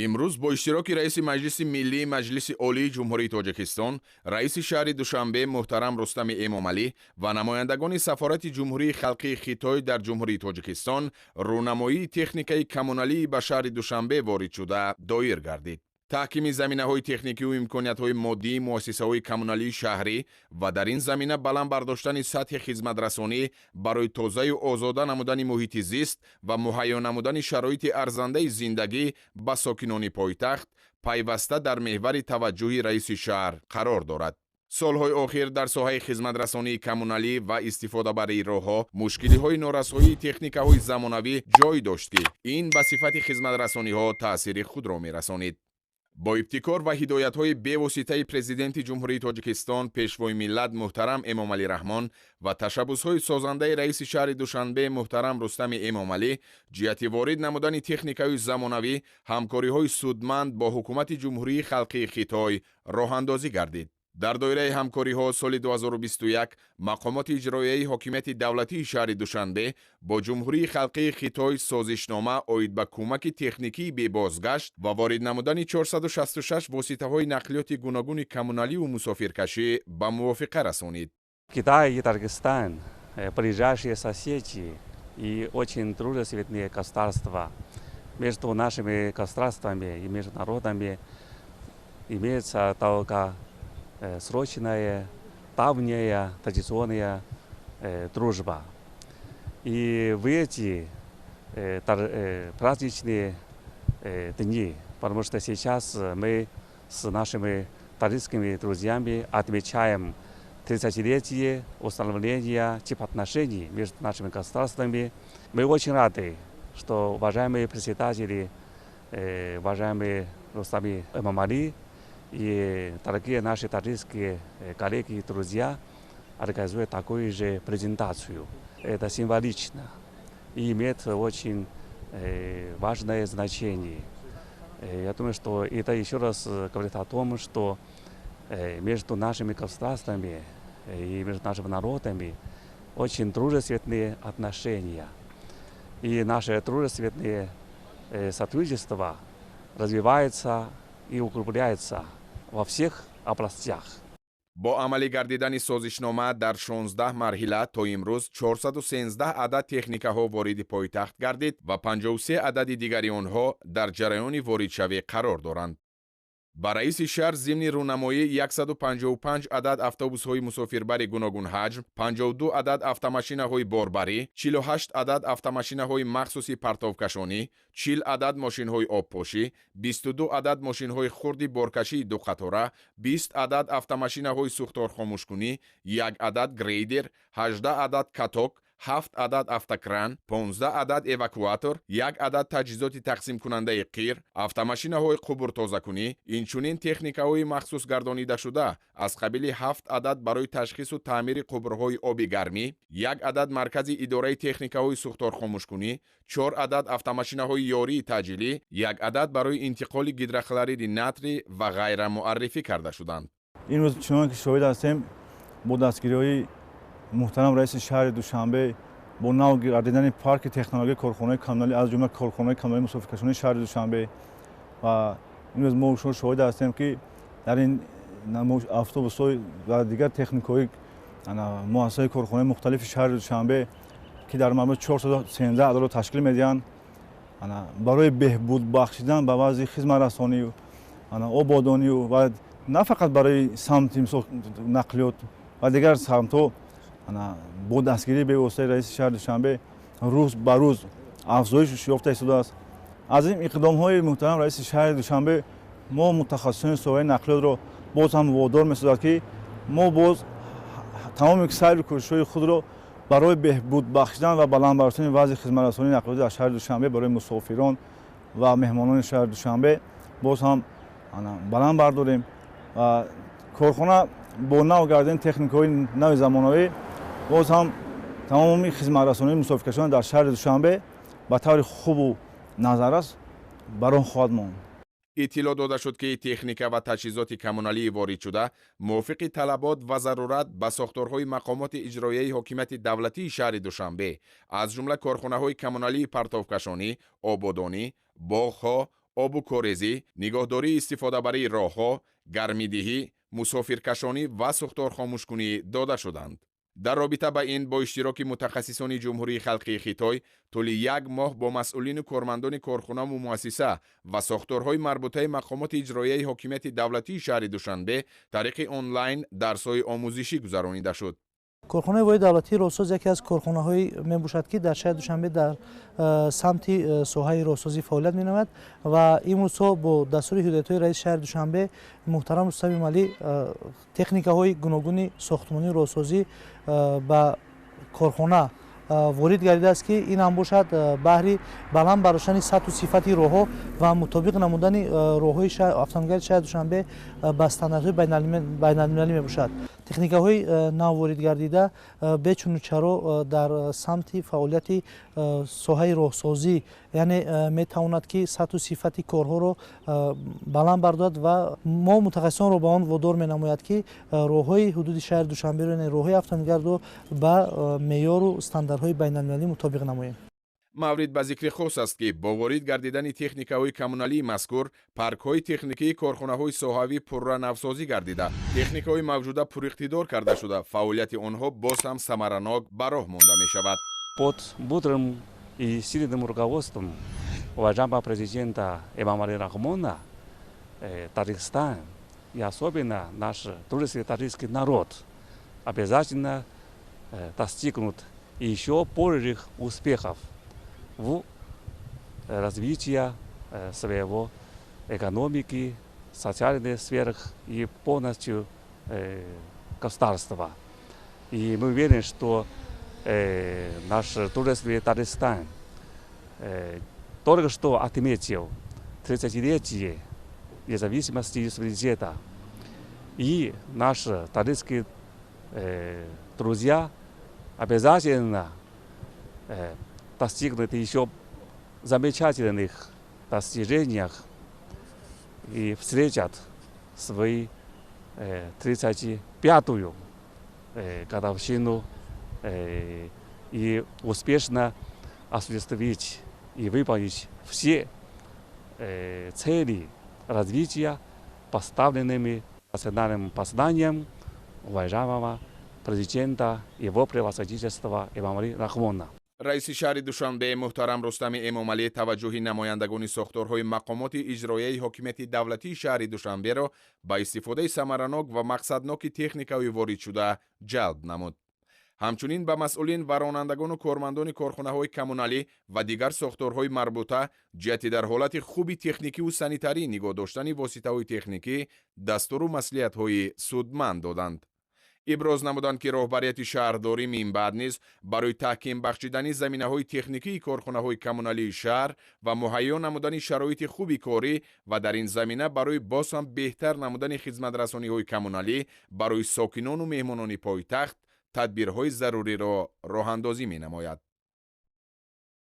имрӯз бо иштироки раиси Маҷлиси Миллии Маҷлиси Олии Ҷумҳурии Тоҷикистон, раиси шаҳри Душанбе муҳтарам Рустами Эмомалӣ ва намояндагони Сафорати Ҷумҳурии Халқии Хитой дар Ҷумҳурии Тоҷикистон рӯнамоии техникаи коммуналии ба шаҳри Душанбе ворид шуда доир гардид. таҳкими заминаҳои техникиву имкониятҳои моддии муассисаҳои коммуналии шаҳрӣ ва дар ин замина баланд бардоштани сатҳи хизматрасонӣ барои тозаю озода намудани муҳити зист ва муҳайё намудани шароити арзандаи зиндагӣ ба сокинони пойтахт пайваста дар меҳвари таваҷҷӯҳи раиси шаҳр қарор дорад. солҳои охир дар соҳаи хизматрасонии коммуналӣ ва истифодабарии роҳҳо мушкилиҳои норасоии техникаҳои замонавӣ ҷой дошт ки ин ба сифати хизматрасониҳо таъсири худро мерасонид. бо ибтикор ва ҳидоятҳои бевоситаи президенти Ҷумҳурии Тоҷикистон пешвои миллат муҳтарам Эмомалӣ Раҳмон ва ташаббусҳои созандаи раиси шаҳри Душанбе муҳтарам Рустами Эмомалӣ ҷиҳати ворид намудани техникаҳои замонавӣ ҳамкориҳои судманд бо ҳукумати Ҷумҳурии Халқии Хитой роҳандозӣ гардид. дар доираи ҳамкориҳо соли 2021 мақомоти иҷроияи ҳокимияти давлатии шаҳри Душанбе бо Ҷумҳурии Халқии Хитой созишнома оид ба кӯмаки техникии бебозгашт ва ворид намудани 466 воситаҳои нақлиёти гуногуни коммуналиву мусофиркашӣ ба мувофиқа расонид. Китай и Таргистан ближайшие соседи и очень дружественные государства. Между нашими государствами и между народами имеется только срочная, давняя, традиционная дружба. И в эти праздничные дни, потому что сейчас мы с нашими таджикскими друзьями отмечаем 30-летие установления типа отношений между нашими государствами. Мы очень рады, что уважаемые председатели, уважаемые Рустами Эмомалӣ и дорогие наши таджикские коллеги и друзья организуют такую же презентацию. Это символично и имеет очень важное значение. Я думаю, что это еще раз говорит о том, что между нашими государствами и между нашими народами очень дружественные отношения. И наше дружественное сотрудничество развивается и укрепляется во всех областях. бо амалӣ гардидани созишнома дар 16 марҳила то имрӯз 413 адад техникаҳо вориди пойтахт гардид ва 53 адади дигари онҳо дар ҷараёни воридшавӣ қарор доранд. ба раиси шаҳр зимни рӯнамоӣ 155 адад автобусҳои мусофирбари гуногун ҳаҷм, 52 адад автомашинаҳои борбарӣ, 48 адад автомашинаҳои махсуси партовкашонӣ, 40 адад мошинҳои обпошӣ, 22 адад мошинҳои хурди боркашии дуқатора, 20 адад автомашинаҳои сӯхторхомӯшкунӣ, 1 адад грейдер, 18 адад каток, 7 адад автокран, 15 адад эвакуатор, 1 адад таҷҳизоти тақсимкунандаи қир, автомашинаҳои қубуртозакунӣ, инчунин техникаҳои махсус гардонидашуда аз қабили 7 адад барои ташхису таъмири қубурҳои оби гармӣ, 1 адад маркази идораи техникаҳои сӯхторхомӯшкунӣ, 4 адад автомашинаҳои ёрии таъҷилӣ, 1 адад барои интиқоли гидрохлориди натрӣ ва ғайра муаррифӣ карда шуданд. имрӯз чунон ки шоҳид ҳастем бо дастгириҳои муҳтарам раиси шаҳри Душанбе бо нав гардидани парки технологии корхонаи коммуналӣ аз ҷумла корхонаи коммуналии мусофиркашонии шаҳри Душанбе ва имрӯз мо шоҳид ҳастем ки дар ин автобусҳои ва дигар техникаҳои муассисаҳои корхонаи мухталифи шаҳри Душанбе ки дар маъмул 413 ададро ташкил медиҳанд барои беҳбуд бахшидан ба вазъи хизматрасонию ободонию ва на фақат барои самти нақлиёт ва дигар самтҳо бо дастгирии бевоситаи раиси шаҳри Душанбе рӯз ба рӯз афзоиш ёфта истодааст. аз ин иқдомҳои муҳтарам раиси шаҳри Душанбе мо мутахассисони соҳаи нақлиётро боз ҳам водор месозад ки мо боз тамоми сайру кӯшишҳои худро барои беҳбуд бахшидан ва баланд бардоштани вазъи хизматрасонии нақлиёти дар шаҳри Душанбе барои мусофирон ва меҳмонони шаҳри Душанбе боз ҳам баланд бардорем ва корхона бо нав гардидани техникаҳои нави замонавӣ боз ҳам тамоми хизматрасонии мусофиркашон дар шаҳри Душанбе ба таври хубу назаррас бар он хоҳад монд. иттилоъ дода шуд ки техника ва таҷҳизоти коммуналии воридшуда мувофиқи талабот ва зарурат ба сохторҳои мақомоти иҷроияи ҳокимияти давлатии шаҳри Душанбе аз ҷумла корхонаҳои коммуналии партовкашонӣ, ободонӣ, боғҳо, обу корезӣ, нигоҳдории истифодабарии роҳҳо, гармидиҳӣ, мусофиркашонӣ ва сӯхторхомӯшкунӣ дода шуданд. дар робита ба ин бо иштироки мутахассисони ҷумҳурии халқии Хитой тӯли 1 моҳ бо масъулину кормандони корхонаву муассиса ва сохторҳои марбутаи мақомоти иҷроияи ҳокимияти давлатии шаҳри Душанбе тариқи онлайн дарсҳои омӯзишӣ гузаронида шуд. корхонаи воҳиди давлатии роҳсоз яке аз корхонаҳое мебошад ки дар шаҳри Душанбе дар самти соҳаи роҳсозӣ фаъолият менамояд ва имрӯзҳо бо дастури ҳидоятҳои раиси шаҳри Душанбе муҳтарам Рустами Эмомалӣ техникаҳои гуногуни сохтмонии роҳсозӣ ба корхона ворид гардидааст ки ин ҳам бошад баҳри баланд бардоштани сатҳу сифати роҳҳо ва мутобиқ намудани роҳҳои автомобилгари шаҳри Душанбе ба стандартҳои байналмилалӣ мебошад. техникаҳои нав ворид гардида бечуну чаро дар самти фаъолияти соҳаи роҳсозӣ, яъне метавонад ки сатҳу сифати корҳоро баланд бардорад ва мо мутахассисонро ба он водор менамояд ки роҳҳои ҳудуди шаҳри Душанберо, яъне роҳҳои автомобилгариро ба меъёру стандартҳои байналмилалӣ мутобиқ намоем. маврид ба зикри хос аст ки бо ворид гардидани техникаҳои коммуналии мазкур паркҳои техникии корхонаҳои соҳавӣ пурранавсозӣ гардида техникаҳои мавҷуда пуриқтидор карда шуда фаъолияти онҳо боз ҳам самаранок ба роҳ монда мешавад. Под мудрым и сильным руководством уважаемого президента Эмомали Рахмона Таджикистан и особенно наш трудовой таджикский народ обязательно достигнут еще больших успехов в развитии своего экономики, социальных сферах и полностью государства. И мы уверены, что наш трудовой Таджикистан только что отметил 30-летие независимости и суверенитета. И наши таджикские друзья обязательно достигнут еще замечательных достижениях и встретят свою 35-ю годовщину и успешно осуществить и выполнить все цели развития, поставленными национальным посланием уважаемого президента его превосходительства Эмомали Рахмона. раиси шаҳри Душанбе муҳтарам Рустами Эмомалӣ таваҷҷӯҳи намояндагони сохторҳои мақомоти иҷроияи ҳокимияти давлатии шаҳри Душанберо ба истифодаи самаранок ва мақсадноки техникаҳои воридшуда ҷалб намуд. ҳамчунин ба масъулин ва ронандагону кормандони корхонаҳои коммуналӣ ва дигар сохторҳои марбута ҷиҳати дар ҳолати хуби техникиву санитарӣ нигоҳ доштани воситаҳои техникӣ дастуру маслиҳатҳои судманд доданд. иброз намуданд ки роҳбарияти шаҳрдорӣ минбаъд низ барои таҳким бахшидани заминаҳои техникии корхонаҳои коммуналии шаҳр ва муҳайё намудани шароити хуби корӣ ва дар ин замина барои боз ҳам беҳтар намудани хизматрасониҳои коммуналӣ барои сокинону меҳмонони пойтахт тадбирҳои заруриро роҳандозӣ менамояд.